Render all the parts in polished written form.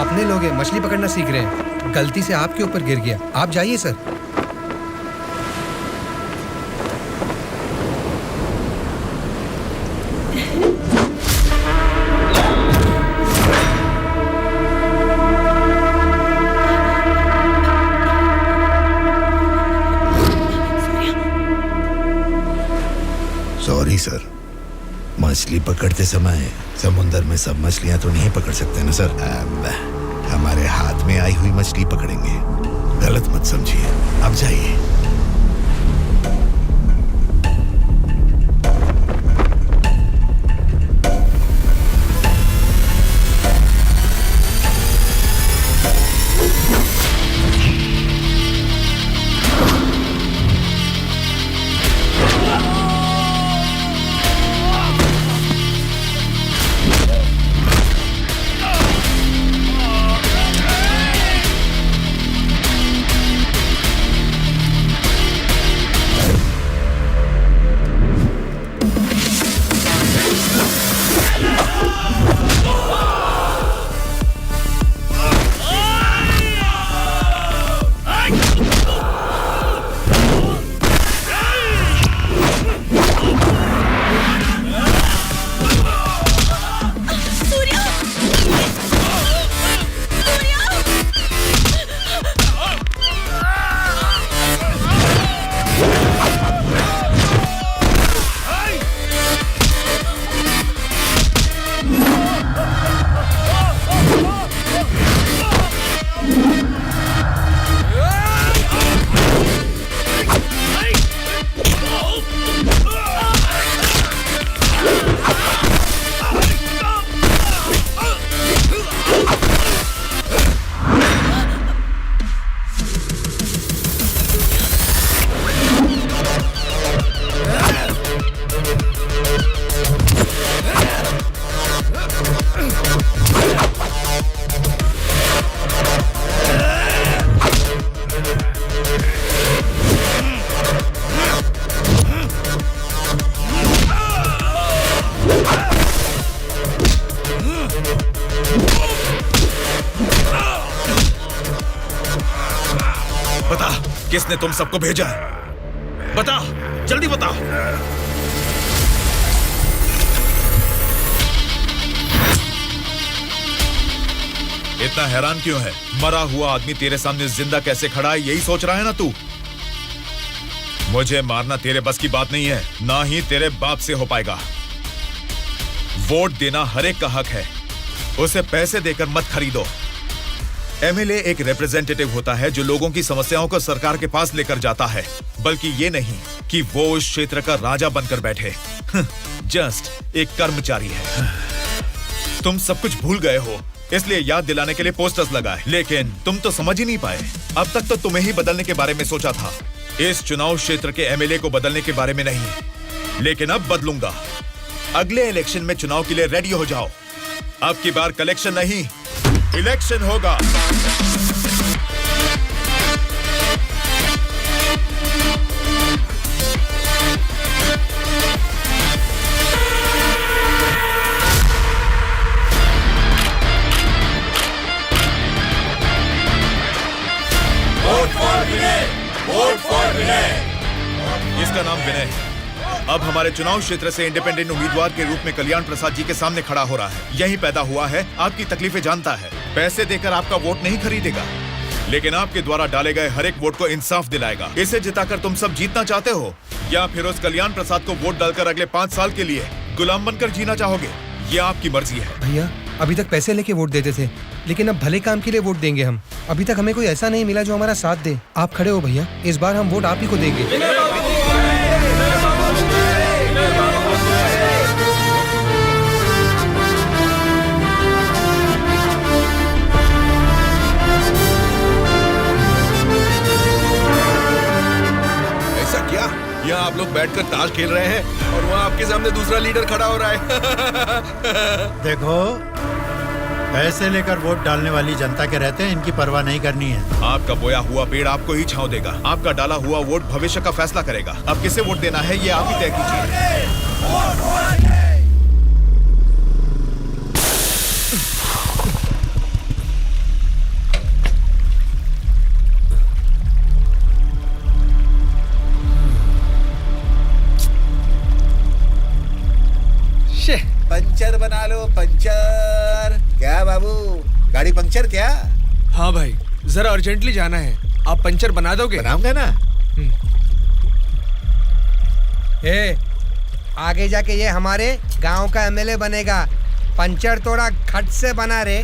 अपने लोग हैं, मछली पकड़ना सीख रहे हैं। गलती से आपके ऊपर गिर गया। आप जाइए सर। सॉरी सर, मछली पकड़ते समय समुंदर में सब मछलियां तो नहीं पकड़ सकते ना सर। हमारे हाथ में आई हुई मछली पकड़ेंगे, गलत मत समझिए। अब जाइए। किसने तुम सबको भेजा है? बता, जल्दी बता। इतना हैरान क्यों है? मरा हुआ आदमी तेरे सामने जिंदा कैसे खड़ा है, यही सोच रहा है ना तू? मुझे मारना तेरे बस की बात नहीं है, ना ही तेरे बाप से हो पाएगा। वोट देना हर एक का हक है, उसे पैसे देकर मत खरीदो। एमएलए एक रिप्रेजेंटेटिव होता है जो लोगों की समस्याओं को सरकार के पास लेकर जाता है, बल्कि ये नहीं कि वो उस क्षेत्र का राजा बनकर बैठे। जस्ट एक कर्मचारी है। तुम सब कुछ भूल गए हो, इसलिए याद दिलाने के लिए पोस्टर्स लगाए, लेकिन तुम तो समझ ही नहीं पाए। अब तक तो तुम्हें ही बदलने के बारे में सोचा था, इस चुनाव क्षेत्र के एमएलए को बदलने के बारे में नहीं। लेकिन अब बदलूंगा। अगले इलेक्शन में चुनाव के लिए रेडी हो जाओ। अब की बार कलेक्शन नहीं, इलेक्शन होगा। Vote for Vinay, vote for Vinay. इसका नाम विनय है। अब हमारे चुनाव क्षेत्र से इंडिपेंडेंट उम्मीदवार के रूप में कल्याण प्रसाद जी के सामने खड़ा हो रहा है। यहीं पैदा हुआ है, आपकी तकलीफें जानता है। पैसे देकर आपका वोट नहीं खरीदेगा, लेकिन आपके द्वारा डाले गए हर एक वोट को इंसाफ दिलाएगा। इसे जिताकर तुम सब जीतना चाहते हो, या फिर उस कल्याण प्रसाद को वोट डालकर अगले 5 साल के लिए गुलाम बनकर जीना चाहोगे? ये आपकी मर्जी है। भैया, अभी तक पैसे लेके वोट देते थे, लेकिन अब भले काम के लिए वोट देंगे हम। अभी तक हमें कोई ऐसा नहीं मिला जो हमारा साथ दे। आप खड़े हो भैया, इस बार हम वोट आप ही को देंगे। यहाँ आप लोग बैठकर ताश खेल रहे हैं और वहाँ आपके सामने दूसरा लीडर खड़ा हो रहा है। देखो, पैसे लेकर वोट डालने वाली जनता के रहते हैं, इनकी परवाह नहीं करनी है। आपका बोया हुआ पेड़ आपको ही छांव देगा। आपका डाला हुआ वोट भविष्य का फैसला करेगा। अब किसे वोट देना है, ये आप ही तय कीजिए। बना लो पंचर। क्या बाबू, गाड़ी पंचर क्या? हाँ भाई, जरा अर्जेंटली जाना है, आप पंचर बना दोगे? बनाऊंगा ना। ए, आगे जाके ये हमारे गांव का एमएलए बनेगा। पंचर थोड़ा खट से बना रे।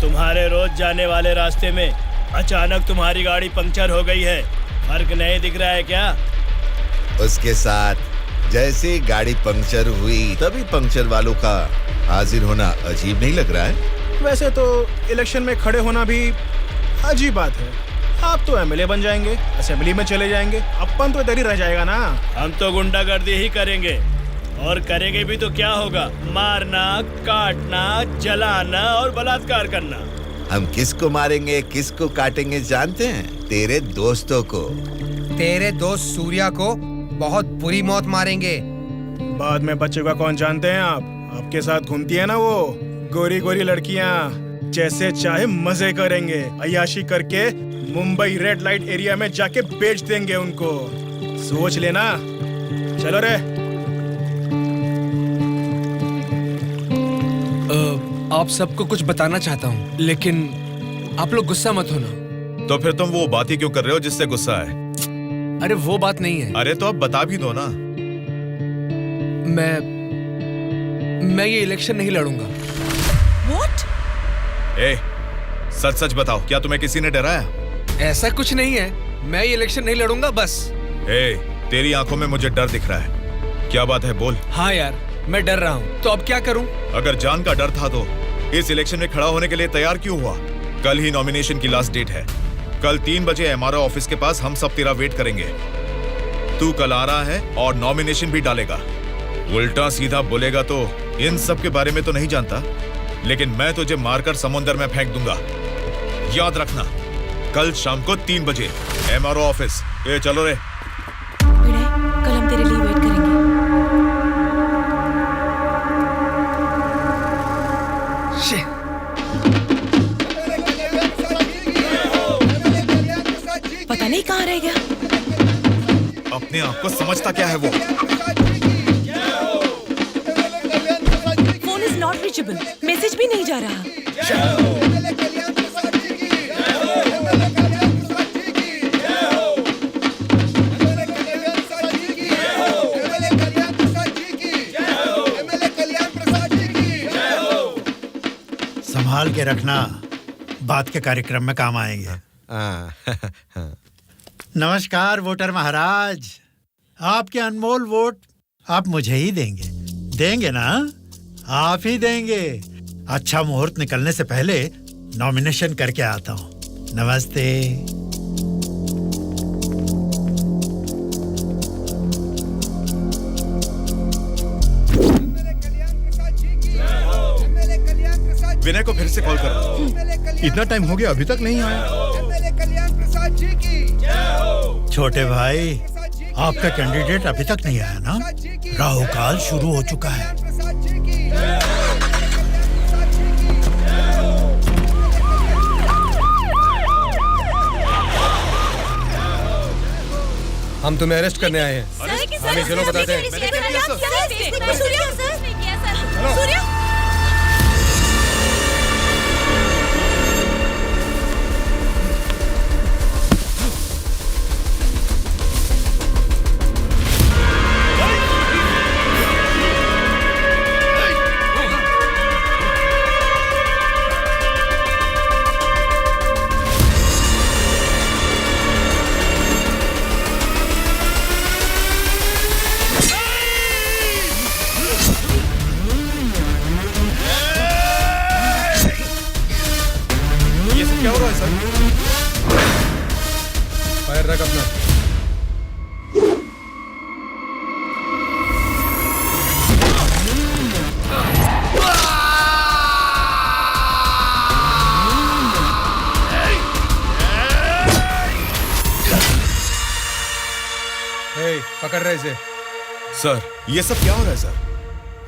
तुम्हारे रोज जाने वाले रास्ते में अचानक तुम्हारी गाड़ी पंक्चर हो गई है, फर्क नहीं दिख रहा है क्या? उसके साथ जैसे ही गाड़ी पंक्चर हुई तभी पंक्चर वालों का हाजिर होना अजीब नहीं लग रहा है? वैसे तो इलेक्शन में खड़े होना भी अजीब बात है। आप तो एमएलए बन जाएंगे, असेंबली में चले जाएंगे, अपन तो इधर ही रह जाएगा ना। हम तो गुंडागर्दी ही करेंगे, और करेंगे भी तो क्या होगा? मारना, काटना, जलाना और बलात्कार करना। हम किसको मारेंगे, किसको काटेंगे जानते हैं? तेरे दोस्तों को। तेरे दोस्त सूर्या को बहुत बुरी मौत मारेंगे। बाद में बच्चे का कौन जानते हैं आप? आपके साथ घूमती है ना वो गोरी गोरी लड़कियां, जैसे चाहे मजे करेंगे, अय्याशी करके मुंबई रेड लाइट एरिया में जाके बेच देंगे उनको। सोच लेना। चलो रे। आप सबको कुछ बताना चाहता हूँ, लेकिन आप लोग गुस्सा मत होना। तो फिर तुम वो बात ही क्यों कर रहे हो जिससे गुस्सा है? अरे वो बात नहीं है। अरे तो अब बता भी दो ना। मैं ये इलेक्शन नहीं लड़ूंगा। What? ए, सच सच बताओ, क्या तुम्हें किसी ने डराया? ऐसा कुछ नहीं है, मैं ये इलेक्शन नहीं लड़ूंगा बस। ए, तेरी आंखों में मुझे डर दिख रहा है। क्या बात है, बोल। हाँ यार, मैं डर रहा हूँ, तो अब क्या करूँ? अगर जान का डर था तो इस इलेक्शन में खड़ा होने के लिए तैयार क्यों हुआ? कल ही नॉमिनेशन की लास्ट डेट है। कल 3 बजे एमआरओ ऑफिस के पास हम सब तेरा वेट करेंगे। तू कल आ रहा है और नॉमिनेशन भी डालेगा। उल्टा सीधा बोलेगा तो इन सब के बारे में तो नहीं जानता, लेकिन मैं तुझे मारकर समुंदर में फेंक दूंगा। याद रखना, कल शाम को 3 बजे एमआरओ ऑफिस। ए चलो रे। विनय, कल हम तेरे लिए वेट करेंगे। पता नहीं कहाँ रह गया। अपने आप को समझता क्या है वो? Phone is not reachable, message भी नहीं जा रहा। संभाल के रखना, बात के कार्यक्रम में काम आएंगे। नमस्कार वोटर महाराज, आपके अनमोल वोट आप मुझे ही देंगे। देंगे ना? आप ही देंगे। अच्छा मुहूर्त निकलने से पहले नॉमिनेशन करके आता हूँ। नमस्ते। विनय को फिर से कॉल करो। इतना टाइम हो गया, अभी तक नहीं आया। छोटे भाई, आपका कैंडिडेट अभी तक नहीं आया ना? राहु काल शुरू हो चुका है। हम तुम्हें अरेस्ट करने आए हैं। हमें चलो बताते हैं। सूर्या, क्या हो रहा है सर? फायर रख अपना। पकड़ रहे इसे। सर, ये सब क्या हो रहा है सर?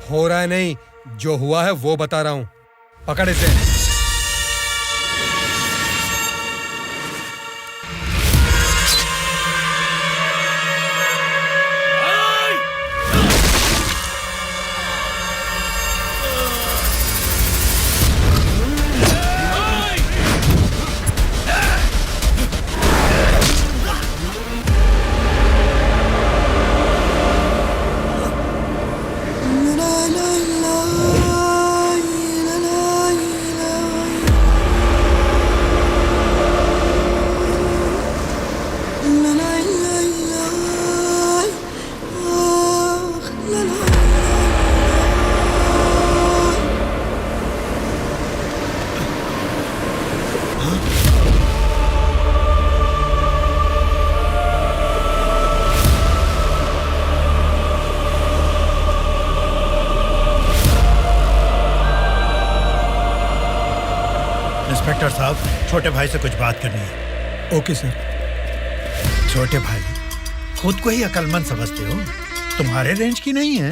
हो रहा है नहीं, जो हुआ है वो बता रहा हूं। पकड़ इसे। इंस्पेक्टर साहब, छोटे भाई से कुछ बात करनी है। Okay sir. छोटे भाई, खुद को ही अकलमंद समझते हो, तुम्हारे रेंज की नहीं है,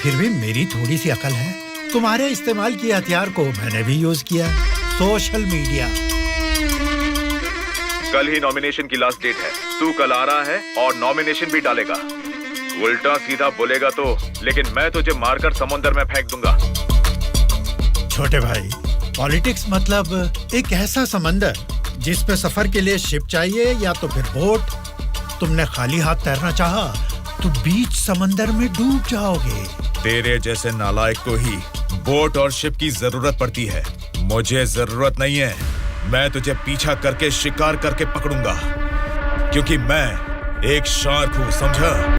फिर भी मेरी थोड़ी सी अकल है। तुम्हारे इस्तेमाल किए हथियार को मैंने भी यूज किया, सोशल मीडिया। कल ही नॉमिनेशन की लास्ट डेट है। तू कल आ रहा है और नॉमिनेशन भी डालेगा। उल्टा सीधा बोलेगा तो, लेकिन मैं तुझे मारकर समुद्र में फेंक दूंगा। छोटे भाई, पॉलिटिक्स मतलब एक ऐसा समंदर जिस पे सफर के लिए शिप चाहिए या तो फिर बोट। तुमने खाली हाथ तैरना चाहा तो बीच समंदर में डूब जाओगे। तेरे जैसे नालायक को ही बोट और शिप की जरूरत पड़ती है। मुझे जरूरत नहीं है। मैं तुझे पीछा करके शिकार करके पकड़ूंगा, क्योंकि मैं एक शार्क हूं, समझा?